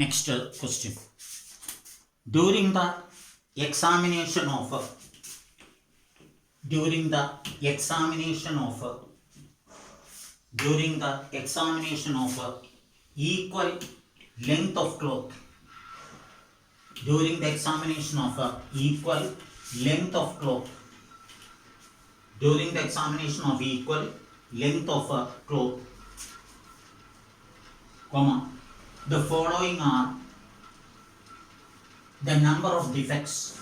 Next question. During the examination of equal length of cloth, comma, the following are the number of defects.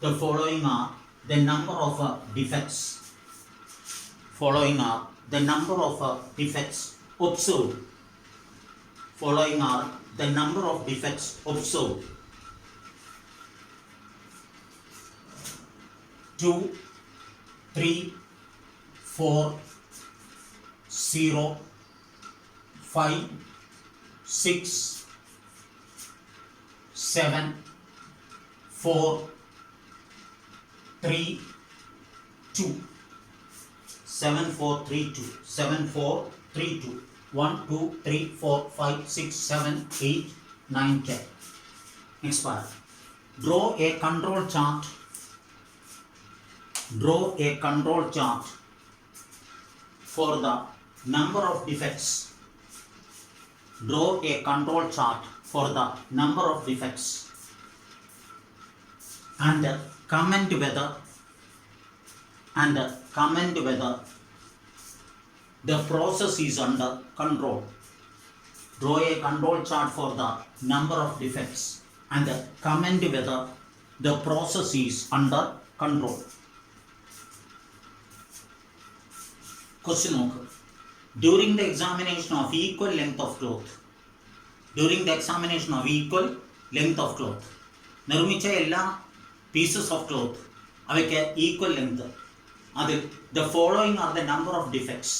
Following are the number of defects observed. 2, 3, 4, 0, 5, 6, 7, 4, 3, 2. 1, 2, 3, 4, 5, 6, 7, 8, 9, 10. Next part. Draw a control chart for the number of defects. And comment whether the process is under control. Draw a control chart for the number of defects and comment whether the process is under control. Question നോക്ക്. During the examination of equal length of cloth, നിർമ്മിച്ച എല്ലാ pieces of cloth അവയ്ക്ക് equal length. അതിൽ the following are the number of defects.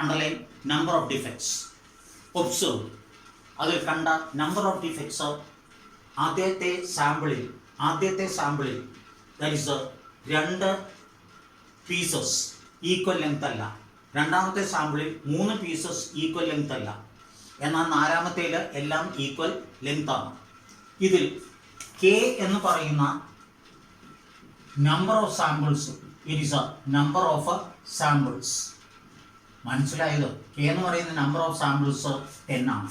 Underline number of defects. Observe. അതിൽ കണ്ട number of defects ആദ്യത്തെ സാമ്പിളിൽ that is രണ്ട് പീസസ് ഈക്വൽ ലെങ്ത് അല്ല. രണ്ടാമത്തെ സാമ്പിളിൽ 3 പീസസ് ഈക്വൽ ലെങ്ത് അല്ല. എന്നാൽ നാലാമത്തേൽ എല്ലാം ഈക്വൽ ലെങ്ത് ആണ്. ഇതിൽ K എന്ന് പറയുന്ന number of samples, it is A number of samples. മനസ്സിലായല്ലോ? K എന്ന് പറയുന്ന നമ്പർ ഓഫ് സാമ്പിൾസ് 10 ആണ്.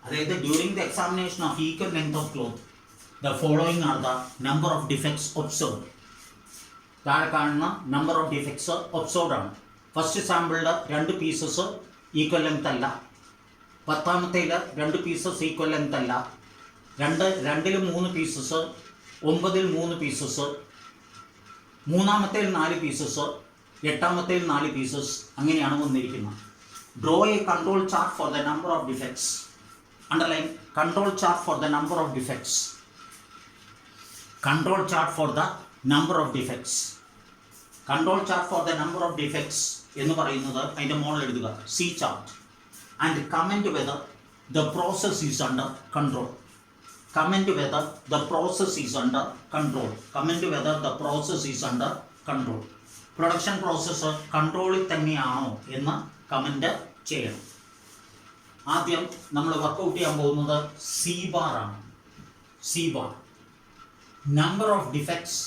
അതായത് during the examination of equal length of cloth the following are the number of defects observed. താഴെ കാണുന്ന നമ്പർ ഓഫ് ഡിഫക്ട്സ് ഒബ്സർവ്ഡ് ആണ്. First സാമ്പിളിൽ 2 pieces equal length അല്ല. 10ാമത്തേൽ 2 പീസസ് ഈക്വൽ ലെങ്ത് അല്ല. 2ൽ 3 പീസസ്, 9ൽ 3 പീസസ്, 3ാമത്തേൽ 4 പീസസ്, 8ാമത്തേൽ 4 പീസസ്, അങ്ങനെയാണ് വന്നിരിക്കുന്നത്. Draw A control chart for the number of defects. Underline control chart for the number of defects. Control chart for the number of defects എന്ന് പറയുന്നത് അതിൻ്റെ മുകളിൽ എഴുതുക C chart. And comment whether the process is under control. Production process കൺട്രോളിൽ തന്നെയാണോ എന്ന് comment ചെയ്യണം. ആദ്യം നമ്മൾ വർക്കൗട്ട് ചെയ്യാൻ പോകുന്നത് സി ബാർ ആണ്. Number of defects,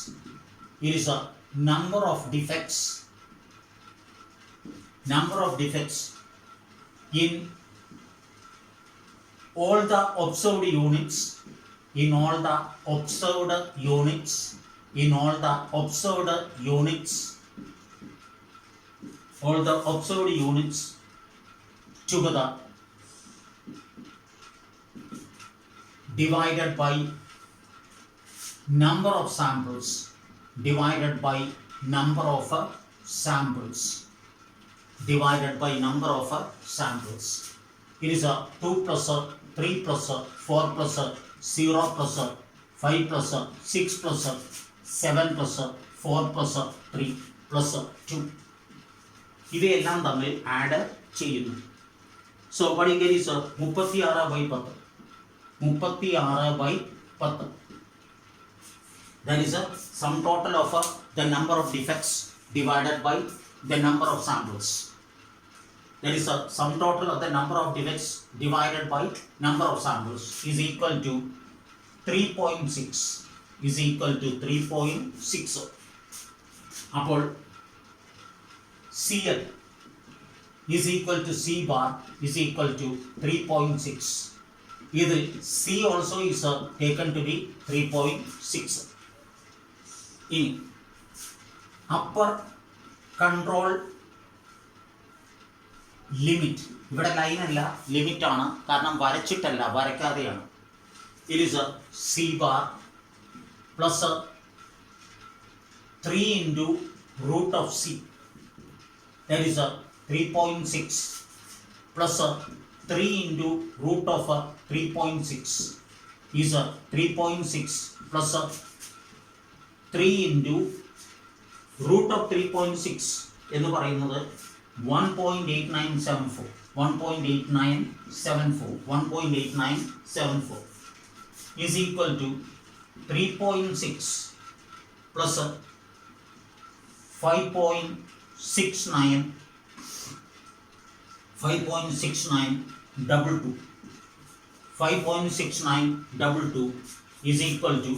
it is a number of defects in all the observed units together divided by number of samples. It is a 2 plus 3 plus 4 plus 0 plus 5 plus 6 plus 7 plus 4 plus 3 plus 2. ഇവയെല്ലാം തമ്മിൽ add ചെയ്യുന്നു. So what you get is 36/10. That is a sum total of the number of defects divided by the number of samples. that is a sum total of the number of defects divided by number of samples is equal to 3.6 is equal to 3.6. അപ്പോൾ CL is equal to C bar is equal to 3.6. ഇതിൽ C also is taken to be 3.6. ഇനി upper control limit, ഇവിടെ ലൈനല്ല limit ആണ്, കാരണം വരച്ചിട്ടല്ല, വരയ്ക്കാതെയാണ്. It is C bar plus 3 into root of C, that is 3.6 plus 3 into root of 3.6 is 3.6 plus 3 into root of 3.6 എന്ന് പറയുന്നത് 1.8974 is equal to 3.6 plus 5.69 5.6922 is equal to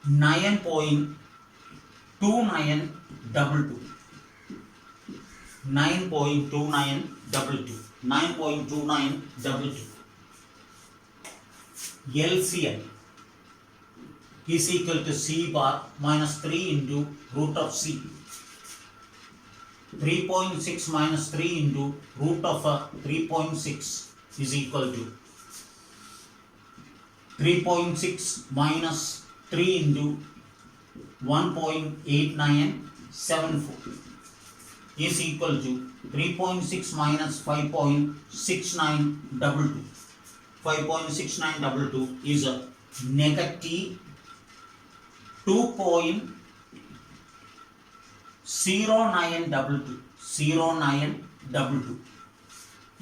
9.2922. 9.2922. LCL is equal to C bar minus 3 into root of C. 3.6 minus 3 into root of 3.6 is equal to 3.6 minus 3 into 1.8974 is equal to 3.6 minus 5.6922. 5.6922 is a negative 2.0922.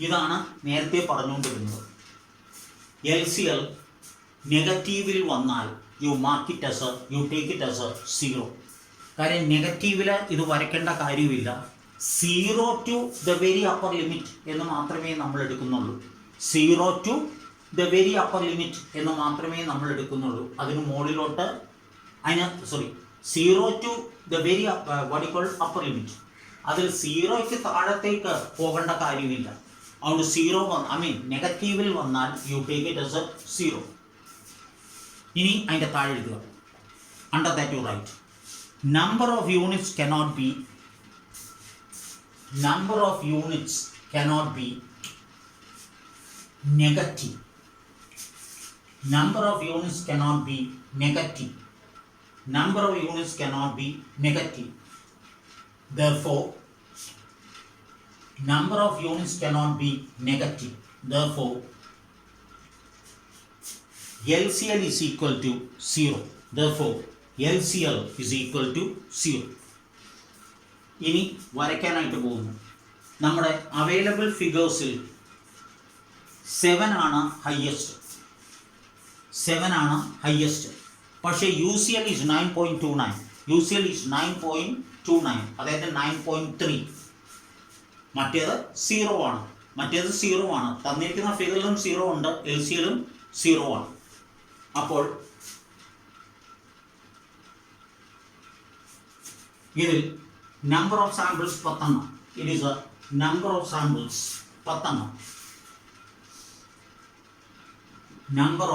ഇതാണ് നേരത്തെ പറഞ്ഞുകൊണ്ടിരുന്നത്. LCL നെഗറ്റീവിൽ വന്നാൽ you take it as 0. കാര്യം നെഗറ്റീവിൽ ഇത് വരയ്ക്കേണ്ട കാര്യമില്ല. 0 to the very upper limit എന്ന് മാത്രമേ നമ്മൾ എടുക്കുന്നുള്ളൂ. 0 to the very upper limit എന്ന് മാത്രമേ നമ്മൾ എടുക്കുന്നുള്ളൂ. അതിന് മുകളിലോട്ട് 0 to the very upper limit, അതിൽ 0ക്ക് താഴത്തേക്ക് പോകേണ്ട കാര്യമില്ല. അതുകൊണ്ട് 0 നെഗറ്റീവിൽ വന്നാൽ യു ടേക്ക് ഇറ്റ് ആസ് 0. ഇനി അതിൻ്റെ താഴെ എഴുതുക. Under that you write number of units cannot be negative. Number of units cannot be negative. Therefore number of units cannot be negative. Therefore LCL is equal to 0. Therefore LCL is equal to 0. ഇനി വരയ്ക്കാനായിട്ട് പോകുന്നു. നമ്മുടെ available ഫിഗേഴ്സിൽ 7 ആണ് highest. പക്ഷേ UCL is 9.29. അതായത് 9.3. മറ്റേത് 0 ആണ്. തന്നിരിക്കുന്ന ഫിഗറിലും 0 ഉണ്ട്, LCLും 0 ആണ്. അപ്പോൾ ഇതിൽ number of samples 10. It is A number of samples 10. Number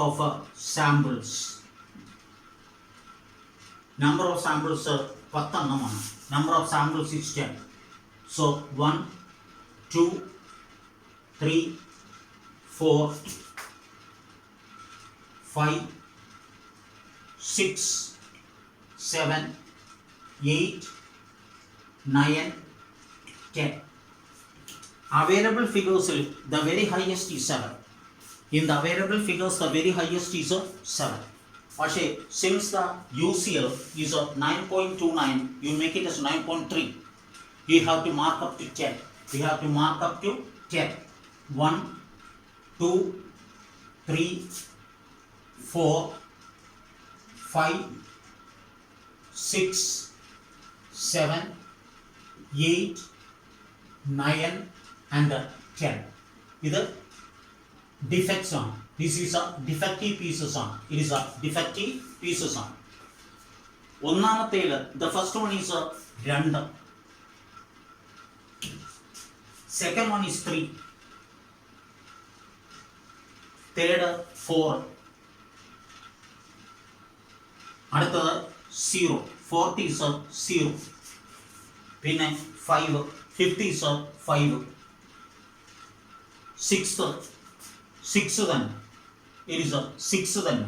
of samples 10 എണ്ണമാണ്. Number of samples is 10. So 1, 2, 3, 4, 5, 6, 7, 8, 9, 10. Available figures, the very highest is 7. In the available figures, the very highest is 7. പക്ഷേ since the UCL is 9.29, you make it as 9.3. You have to mark up to 10. 1, 2, 3, 4, 5, 6, 7, 8, 9 and 10. ഇത് defects ആണ്. This is a defective pieces ആണ്. It is a defective pieces ആണ്. ഒന്നാമത്തേൽ the first one is 2, second one is 3, third 4, അടുത്തത് 0, fourth is 0, പിന്നെ 5, fifth is 5, sixth 6 തന്നെ, it is 6 തന്നെ,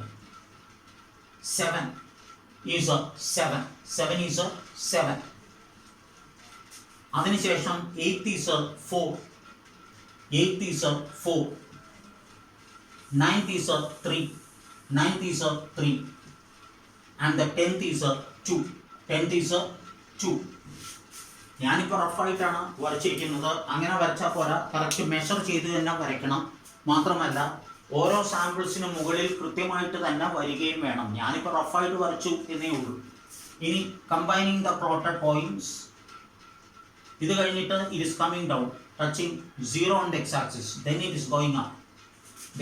7 is 7 is 7, അതിനുശേഷം 8th is 4, 8th is 4, 9th is 3, 9th is 3 and the 10th is 2, 10th is 2. ഞാനിപ്പോൾ റഫായിട്ടാണ് വരച്ചിരിക്കുന്നത്. അങ്ങനെ വരച്ചാൽ പോരാ, correct measure ചെയ്ത് തന്നെ വരയ്ക്കണം. മാത്രമല്ല ഓരോ സാമ്പിൾസിന് മുകളിൽ കൃത്യമായിട്ട് തന്നെ വരികയും വേണം. ഞാനിപ്പോൾ റഫായിട്ട് വരച്ചു എന്നേ ഉള്ളൂ. ഇനി കമ്പൈനിങ് ദ പ്ലോട്ടഡ് പോയിന്റ്സ്, ഇത് കഴിഞ്ഞിട്ട് it is coming down touching 0 on the x axis, then it is going up,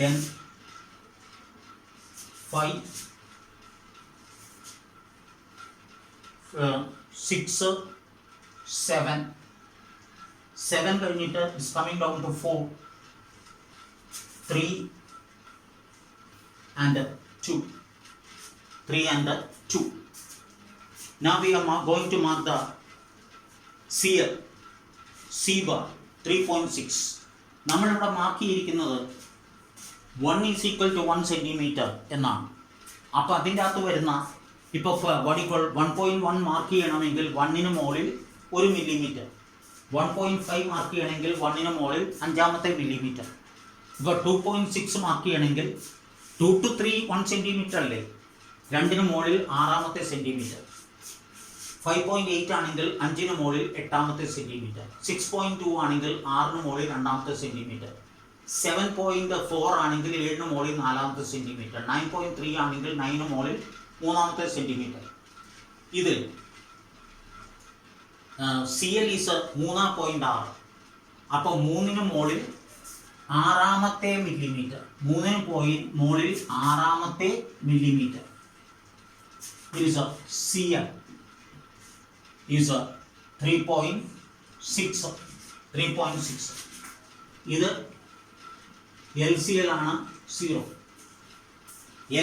then 5, 6, 7 കഴിഞ്ഞിട്ട് is coming down to 4, 3 and 2, 3 and 2. Now we are going to mark the CL, C bar 3.6. നമ്മളിവിടെ mark ചെയ്തിരിക്കുന്നത് 1 is equal to 1 centimeter എന്നാണ്. അപ്പോൾ അതിൻ്റെ അകത്ത് വരുന്ന ഇപ്പോൾ വടികൾ 1.1 mark ചെയ്യണമെങ്കിൽ 1ന് മുകളിൽ 1 മില്ലിമീറ്റർ, 1.5 മാർക്ക് ചെയ്യണമെങ്കിൽ 1ന് മുകളിൽ 5ാമത്തെ മില്ലിമീറ്റർ, ഇപ്പോൾ 2.6 മാർക്ക് ചെയ്യണമെങ്കിൽ 2 to 3 1 സെൻറ്റിമീറ്റർ അല്ലേ, 2ന് മുകളിൽ 6ാമത്തെ സെൻറ്റിമീറ്റർ, 5.8 ആണെങ്കിൽ 5ന് മുകളിൽ 8ാമത്തെ സെൻറ്റിമീറ്റർ, 6.2 ആണെങ്കിൽ 6ന് മുകളിൽ 2ാമത്തെ സെൻറ്റിമീറ്റർ, 7.4 ആണെങ്കിൽ 7ന് മുകളിൽ 4ാമത്തെ സെൻറ്റിമീറ്റർ, 9.3 ആണെങ്കിൽ 9ന് മുകളിൽ 3ാമത്തെ സെൻറ്റിമീറ്റർ. ഇതിൽ CL ഈസ് 3.6. അപ്പോൾ 3ന് മുകളിൽ 6ാമത്തെ മില്ലിമീറ്റർ, 3ന് മുകളിൽ 6ാമത്തെ മില്ലിമീറ്റർ. Is CL is 3.6. ഇത് LCL ആണ് 0.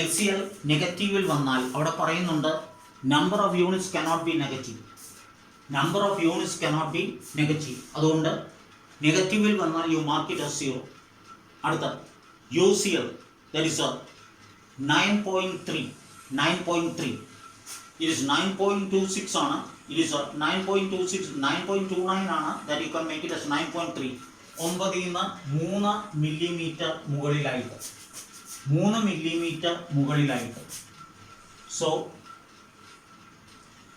LCL നെഗറ്റീവിൽ വന്നാൽ അവിടെ പറയുന്നുണ്ട് number of units cannot be negative, number of units cannot be negative. അതുകൊണ്ട് നെഗറ്റീവിൽ വന്നാൽ യു മാർക്ക് ഇറ്റ് as 0. അടുത്ത UCL that is 9.3. It is 9.26 ആണ്. It is 9.26, 9.29 ആണ്. That you can make it as 9.3. 9ന് 3 millimetre മുകളിലായിട്ട്, 3 millimetre മുകളിലായിട്ട്. So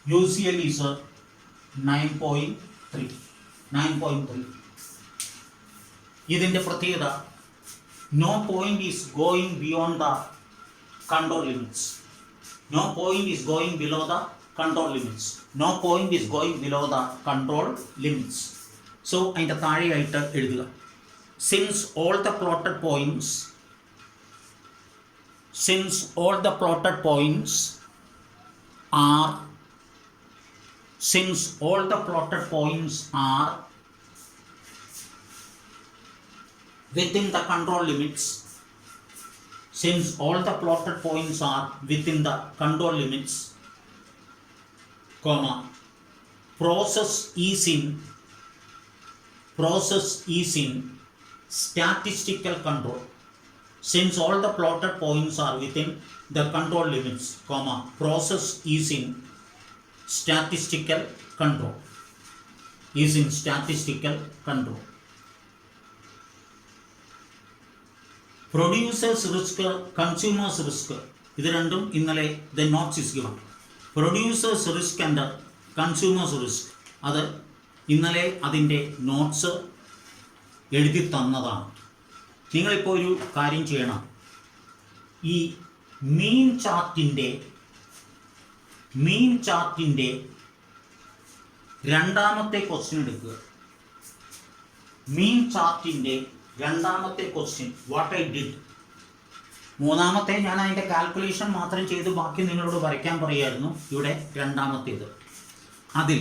UCL is 9.3. ഇതിൻ്റെ പ്രത്യേകത no point is going beyond the control limits. No point is going below the control limits. No point is going below the control limits. So അതിൻ്റെ താഴെയായിട്ട് എഴുതുക since all the plotted points are within the control limits, comma, process is in statistical control. Since all the plotted points are within the control limits, comma, process is in statistical control. Producers risk, consumers risk. ഇത് രണ്ടും ഇന്നലെ the notes is given. Producers risk and consumers risk. അത് ഇന്നലെ അതിൻ്റെ notes എഴുതി തന്നതാണ്. നിങ്ങളിപ്പോൾ ഒരു കാര്യം ചെയ്യണം. ഈ മീൻ ചാർട്ടിൻ്റെ രണ്ടാമത്തെ ക്വസ്റ്റ്യൻ എടുക്കുക. മീൻ ചാർട്ടിൻ്റെ രണ്ടാമത്തെ ക്വസ്റ്റ്യൻ വാട്ട് ഐ ഡിഡ്. മൂന്നാമത്തെ ഞാൻ അതിൻ്റെ കാൽക്കുലേഷൻ മാത്രം ചെയ്ത് ബാക്കി നിങ്ങളോട് വരയ്ക്കാൻ പറയായിരുന്നു. ഇവിടെ രണ്ടാമത്തേത്. അതിൽ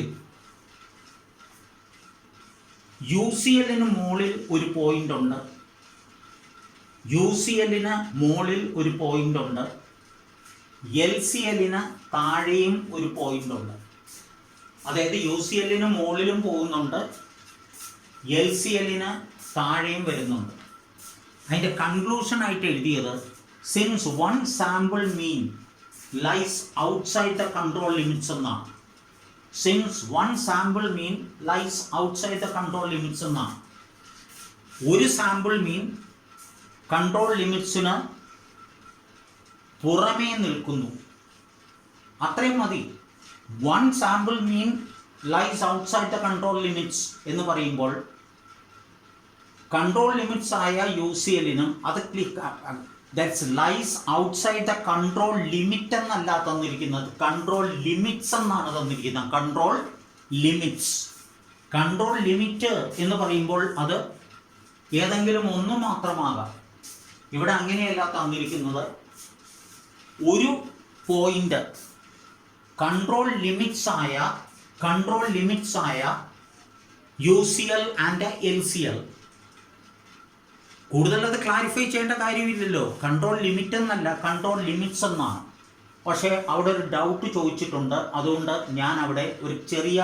UCLന് മുകളിൽ ഒരു പോയിന്റ് ഉണ്ട്, UCLന് മുകളിൽ ഒരു പോയിന്റ് ഉണ്ട്, LCLന് താഴെയും ഒരു പോയിന്റ് ഉണ്ട്. അതായത് UCLന് മുകളിലും പോകുന്നുണ്ട്, LCLന് താഴെയും വരുന്നുണ്ട്. അതിൻ്റെ കൺക്ലൂഷൻ ആയിട്ട് എഴുതിയത് since one sample mean lies outside the control limits എന്നാണ്. Since one sample mean lies outside the control limits എന്നാണ്. ഒരു സാമ്പിൾ മീൻ കൺട്രോൾ ലിമിറ്റ്സിന് പുറമേ നിൽക്കുന്നു, അത്രയും മതി. One sample mean lies outside the control limits എന്ന് പറയുമ്പോൾ കൺട്രോൾ ലിമിറ്റ്സ് ആയ UCLനും അത് that's lies outside the control limit എന്നല്ല തന്നിരിക്കുന്നത്, കൺട്രോൾ ലിമിറ്റ്സ് എന്നാണ് തന്നിരിക്കുന്നത്. Control limits. കൺട്രോൾ ലിമിറ്റ് എന്ന് പറയുമ്പോൾ അത് ഏതെങ്കിലും ഒന്ന് മാത്രമാകാം. ഇവിടെ അങ്ങനെയല്ല തന്നിരിക്കുന്നത്. ഒരു പോയിന്റ് കൺട്രോൾ ലിമിറ്റ്സ് ആയ UCL ആൻഡ് LCL. കൂടുതൽ അത് ക്ലാരിഫൈ ചെയ്യേണ്ട കാര്യമില്ലല്ലോ. കൺട്രോൾ ലിമിറ്റ് എന്നല്ല, കൺട്രോൾ ലിമിറ്റ്സ് എന്നാണ്. പക്ഷേ അവിടെ ഒരു ഡൗട്ട് ചോദിച്ചിട്ടുണ്ട്. അതുകൊണ്ട് ഞാൻ അവിടെ ഒരു ചെറിയ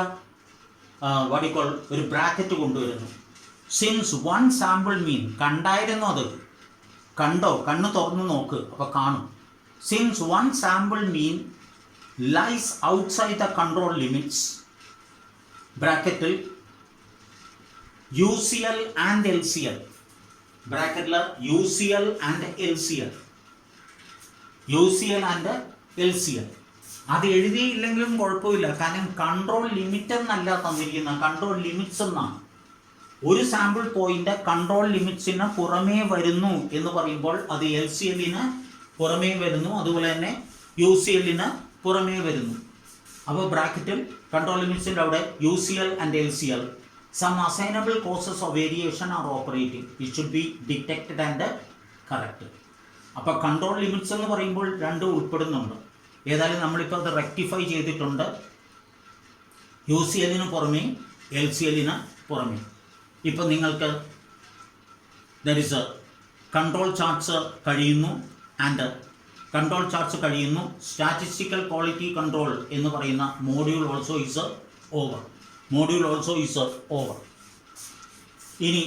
വടിക്കോൾ ഒരു ബ്രാക്കറ്റ് കൊണ്ടുവരുന്നു. സിൻസ് വൺ സാമ്പിൾ മീൻ, കണ്ടായിരുന്നു അത്, കണ്ടോ? കണ്ണ് തുറന്ന് നോക്ക്, അപ്പോൾ കാണും. Since one sample mean lies outside the control limits, ബ്രാക്കറ്റിൽ UCL ആൻഡ് LCL, ബ്രാക്കറ്റിൽ UCL ആൻഡ് LCL. അത് എഴുതിയില്ലെങ്കിലും കുഴപ്പമില്ല, കാരണം കൺട്രോൾ ലിമിറ്റ് എന്നല്ല തന്നിരിക്കുന്നത്, കൺട്രോൾ ലിമിറ്റ്സ് എന്നാണ്. ഒരു സാമ്പിൾ പോയിന്റ് കൺട്രോൾ ലിമിറ്റ്സിന് പുറമേ വരുന്നു എന്ന് പറയുമ്പോൾ അത് LCLന് പുറമേ വരുന്നു, അതുപോലെ തന്നെ UCLന് പുറമേ വരുന്നു. അപ്പോൾ ബ്രാക്കറ്റിൽ കൺട്രോൾ ലിമിറ്റ്സിൻ്റെ അവിടെ UCL and LCL. Some assignable causes of variation are operating. It should be detected and corrected. അപ്പോൾ കൺട്രോൾ ലിമിറ്റ്സ് എന്ന് പറയുമ്പോൾ രണ്ടും ഉൾപ്പെടുന്നുണ്ട്. ഏതായാലും നമ്മളിപ്പോൾ അത് റെക്ടിഫൈ ചെയ്തിട്ടുണ്ട്. UCLന് പുറമേ LCLന് പുറമേ. ഇപ്പോൾ നിങ്ങൾക്ക് ദർ ഇസ് കൺട്രോൾ ചാർട്ട്സ് കഴിയുന്നു ആൻഡ് കൺട്രോൾ ചാർട്ട്സ് കഴിയുന്നു. സ്റ്റാറ്റിസ്റ്റിക്കൽ ക്വാളിറ്റി കൺട്രോൾ എന്ന് പറയുന്ന മോഡ്യൂൾ ഓൾസോ ഈസ് ഓവർ. ഇനി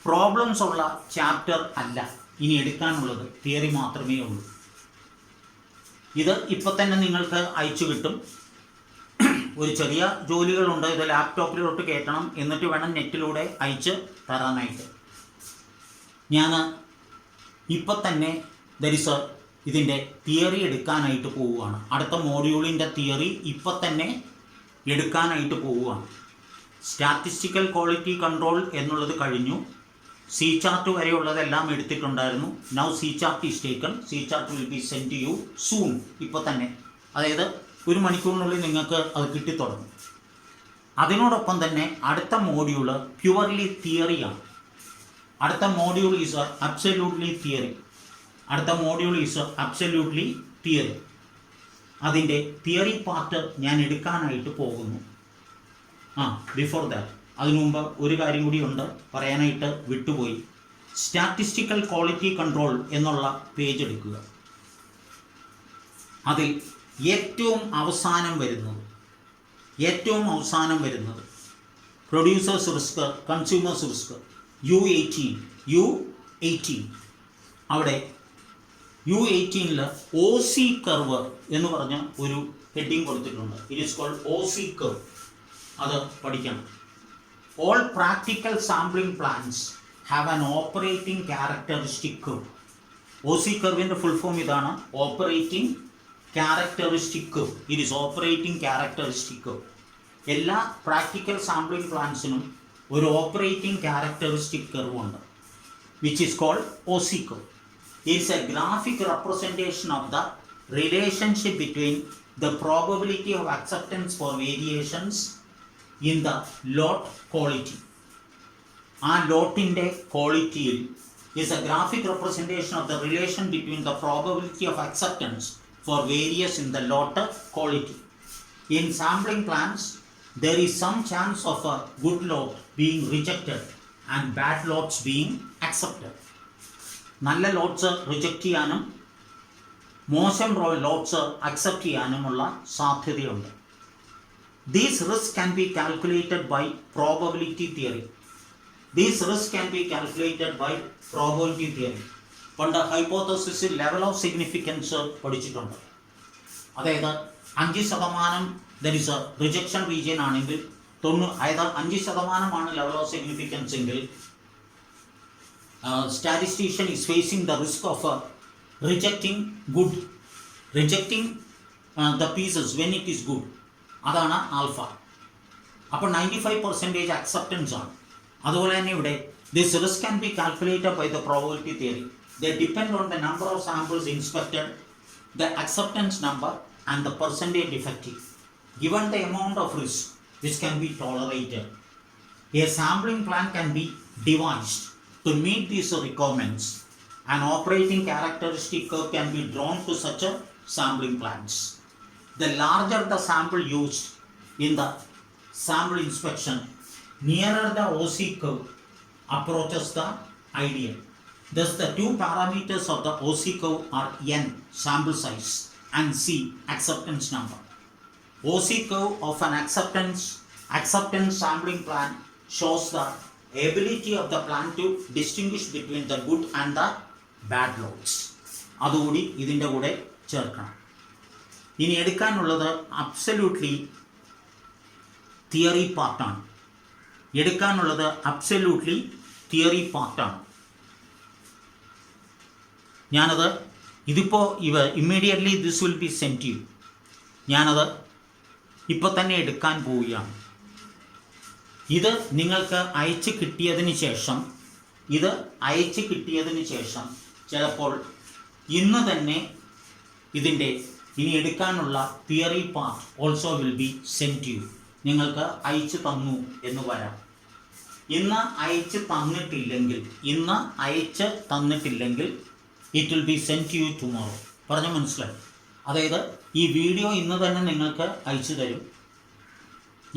പ്രോബ്ലംസ് ഉള്ള ചാപ്റ്റർ അല്ല ഇനി എടുക്കാനുള്ളത്, തിയറി മാത്രമേ ഉള്ളൂ. ഇത് ഇപ്പം തന്നെ നിങ്ങൾക്ക് അയച്ചു കിട്ടും. ഒരു ചെറിയ ജോലികളുണ്ട്. ഇത് ലാപ്ടോപ്പിലോട്ട് കയറ്റണം, എന്നിട്ട് വേണം നെറ്റിലൂടെ അയച്ച് തരാനായിട്ട്. ഞാൻ ഇപ്പം തന്നെ ഇതിൻ്റെ തിയറി എടുക്കാനായിട്ട് പോവുകയാണ്. അടുത്ത മോഡ്യൂളിൻ്റെ തിയറി ഇപ്പം തന്നെ എടുക്കാനായിട്ട് പോവുകയാണ്. സ്റ്റാറ്റിസ്റ്റിക്കൽ ക്വാളിറ്റി കൺട്രോൾ എന്നുള്ളത് കഴിഞ്ഞു. C ചാർട്ട് വരെയുള്ളതെല്ലാം എടുത്തിട്ടുണ്ടായിരുന്നു. Now C chart is taken. C chart will be send to you soon. ഇപ്പോൾ തന്നെ, അതായത് ഒരു മണിക്കൂറിനുള്ളിൽ നിങ്ങൾക്ക് അത് കിട്ടിത്തുടങ്ങും. അതിനോടൊപ്പം തന്നെ അടുത്ത മോഡ്യൂള് പ്യുവർലി തിയറിയാണ്. അടുത്ത മോഡ്യൂൾ ഈസ് അബ്സല്യൂട്ട്ലി തിയറി. അതിൻ്റെ തിയറി പാർട്ട് ഞാൻ എടുക്കാനായിട്ട് പോകുന്നു. ബിഫോർ ദാറ്റ്, അതിനു മുമ്പ് ഒരു കാര്യം കൂടി ഉണ്ട് പറയാനായിട്ട് വിട്ടുപോയി. സ്റ്റാറ്റിസ്റ്റിക്കൽ ക്വാളിറ്റി കൺട്രോൾ എന്നുള്ള പേജ് എടുക്കുക. അതിൽ ഏറ്റവും അവസാനം വരുന്നത് producers risk, consumers risk, U18. അവിടെ U18 OC കർവ് എന്ന് പറഞ്ഞ ഒരു ഹെഡിങ് കൊടുത്തിട്ടുണ്ട്. It is called OC curve. അത് പഠിക്കണം. All practical sampling plans have an operating characteristic curve. OC കർവിൻ്റെ ഫുൾ ഫോം ഇതാണ്, operating characteristic curve. It is operating characteristic curve. എല്ലാ പ്രാക്ടിക്കൽ സാമ്പിളിംഗ് പ്ലാൻസിനും ഒരു ഓപ്പറേറ്റിംഗ് ക്യാരക്ടറിസ്റ്റിക് കർവ് ഉണ്ട്, which is called OC curve. It is a graphic representation of the relationship between the probability of acceptance for variations in the lot quality. ആ ലോട്ടിൻ്റെ ക്വാളിറ്റിയിൽ is a graphic representation of the relation between the probability of acceptance for various in the lot quality. In sampling plans, there is some chance of a good lot being rejected and bad lots being accepted. നല്ല lots reject ചെയ്യാനും മോശം lots accept ചെയ്യാനുമുള്ള സാധ്യതയുണ്ട്. These risks can be calculated by probability theory. പണ്ട് ഹൈപ്പോത്തസിസിൽ level of significance പഠിച്ചിട്ടുണ്ട്. അതായത് 5% there is A rejection region ആണെങ്കിൽ അതായത് 5% ലെവൽ ഓഫ് സിഗ്നിഫിക്കൻസ് എങ്കിൽ statistician is facing the risk of rejecting the pieces when it is good. അതാണ് alpha. അപ്പോൾ 95% acceptance ആണ്. അതുപോലെ തന്നെ ഇവിടെ this risk can be calculated by the probability theory. They depend on the number of samples inspected, the acceptance number and the percentage defective. Given the amount of risk which can be tolerated, a sampling plan can be devised to meet these requirements. An operating characteristic curve can be drawn to such a sampling plans. The larger the sample used in the sample inspection, nearer the OC curve approaches the ideal. Thus the two parameters of the OC curve are n, sample size, and c, acceptance number. OC curve of an acceptance sampling plan shows the ability of the plan to distinguish between the good and the bad lots. അതുകൂടി ഇതിൻ്റെ കൂടെ ചേർക്കണം. ഇനി എടുക്കാനുള്ളത് absolutely theory പാർട്ടാണ്. ഞാനത് ഇതിപ്പോൾ immediately this will be sent you. ഞാനത് ഇപ്പോൾ തന്നെ എടുക്കാൻ പോവുകയാണ്. ഇത് നിങ്ങൾക്ക് അയച്ച് കിട്ടിയതിന് ശേഷം ചിലപ്പോൾ ഇന്ന് തന്നെ ഇതിൻ്റെ ഇനി എടുക്കാനുള്ള theory part also will be sent you. നിങ്ങൾക്ക് അയച്ചു തന്നു എന്ന് വരാം. ഇന്ന് അയച്ച് തന്നിട്ടില്ലെങ്കിൽ it will be sent you tomorrow. പറഞ്ഞാൽ മനസ്സിലായി? അതായത് ഈ വീഡിയോ ഇന്ന് തന്നെ നിങ്ങൾക്ക് അയച്ചു തരും.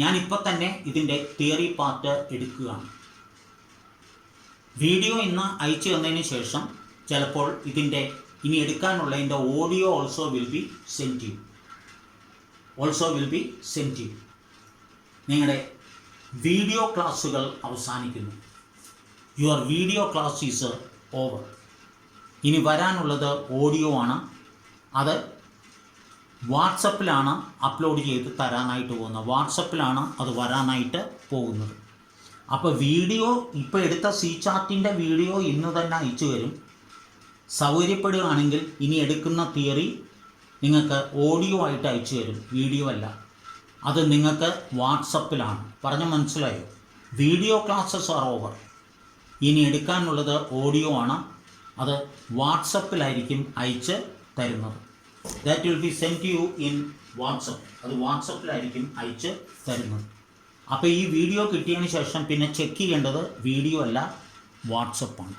ഞാനിപ്പോൾ തന്നെ ഇതിൻ്റെ തിയറി പാർട്ട് എടുക്കുകയാണ്. വീഡിയോ ഇന്ന് അയച്ചു തന്നതിന് ശേഷം ചിലപ്പോൾ ഇതിൻ്റെ ഇനി എടുക്കാനുള്ളതിൻ്റെ audio also will be sent you. നിങ്ങളുടെ വീഡിയോ ക്ലാസ്സുകൾ അവസാനിക്കുന്നു. Your video class is over. ഇനി വരാനുള്ളത് ഓഡിയോ ആണ്. അത് വാട്സപ്പിലാണ് അപ്ലോഡ് ചെയ്ത് തരാനായിട്ട് പോകുന്നത്. വാട്സപ്പിലാണ് അത് വരാനായിട്ട് പോകുന്നത്. അപ്പോൾ വീഡിയോ ഇപ്പോൾ എടുത്ത സി ചാർട്ടിൻ്റെ വീഡിയോ ഇന്ന് തന്നെ അയച്ചു തരും. സൗകര്യപ്പെടുകയാണെങ്കിൽ ഇനി എടുക്കുന്ന തിയറി നിങ്ങൾക്ക് ഓഡിയോ ആയിട്ട് അയച്ചു തരും, വീഡിയോ അല്ല. അത് നിങ്ങൾക്ക് വാട്സപ്പിലാണ്. പറഞ്ഞ് മനസ്സിലായോ? Video classes are over. ഇനി എടുക്കാനുള്ളത് ഓഡിയോ ആണ്. അത് വാട്സപ്പിലായിരിക്കും അയച്ച് തരുന്നത്. That will be sent you in WhatsApp. അത് വാട്സപ്പിലായിരിക്കും അയച്ച് തരുന്നത്. അപ്പോൾ ഈ വീഡിയോ കിട്ടിയതിന് ശേഷം പിന്നെ ചെക്ക് ചെയ്യേണ്ടത് വീഡിയോ അല്ല, വാട്സപ്പാണ്.